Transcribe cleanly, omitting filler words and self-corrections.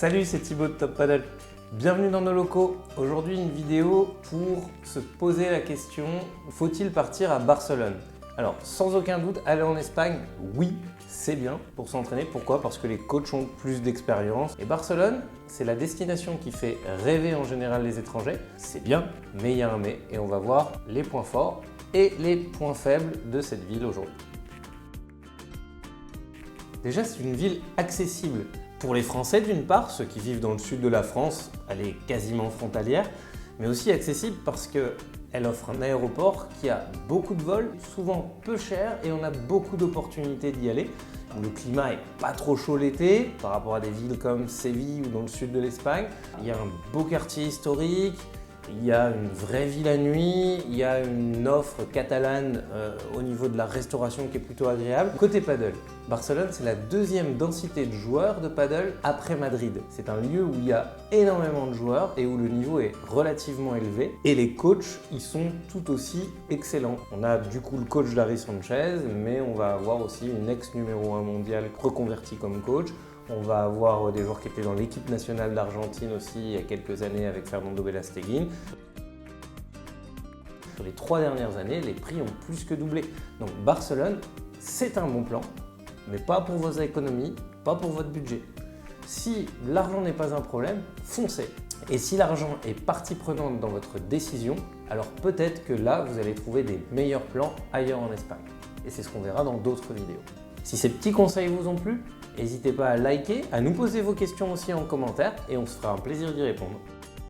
Salut, c'est Thibaut de Top Paddle. Bienvenue dans nos locaux. Aujourd'hui, une vidéo pour se poser la question, faut-il partir à Barcelone? Alors, sans aucun doute, aller en Espagne, oui, c'est bien pour s'entraîner. Pourquoi? Parce que les coachs ont plus d'expérience. Et Barcelone, c'est la destination qui fait rêver en général les étrangers. C'est bien, mais il y a un mais. Et on va voir les points forts et les points faibles de cette ville aujourd'hui. Déjà, c'est une ville accessible. Pour les Français d'une part, ceux qui vivent dans le sud de la France, elle est quasiment frontalière, mais aussi accessible parce qu'elle offre un aéroport qui a beaucoup de vols, souvent peu cher et on a beaucoup d'opportunités d'y aller. Le climat est pas trop chaud l'été par rapport à des villes comme Séville ou dans le sud de l'Espagne. Il y a un beau quartier historique, il y a une vraie vie la nuit, il y a une offre catalane au niveau de la restauration qui est plutôt agréable. Côté paddle, Barcelone, c'est la deuxième densité de joueurs de paddle après Madrid. C'est un lieu où il y a énormément de joueurs et où le niveau est relativement élevé. Et les coachs, ils sont tout aussi excellents. On a du coup le coach Larry Sanchez, mais on va avoir aussi une ex numéro 1 mondiale reconvertie comme coach. On va avoir des joueurs qui étaient dans l'équipe nationale d'Argentine aussi il y a quelques années avec Fernando Belasteguin. Sur les 3 dernières années, les prix ont plus que doublé. Donc Barcelone, c'est un bon plan, mais pas pour vos économies, pas pour votre budget. Si l'argent n'est pas un problème, foncez. Et si l'argent est partie prenante dans votre décision, alors peut-être que là, vous allez trouver des meilleurs plans ailleurs en Espagne. Et c'est ce qu'on verra dans d'autres vidéos. Si ces petits conseils vous ont plu, n'hésitez pas à liker, à nous poser vos questions aussi en commentaire et on se fera un plaisir d'y répondre.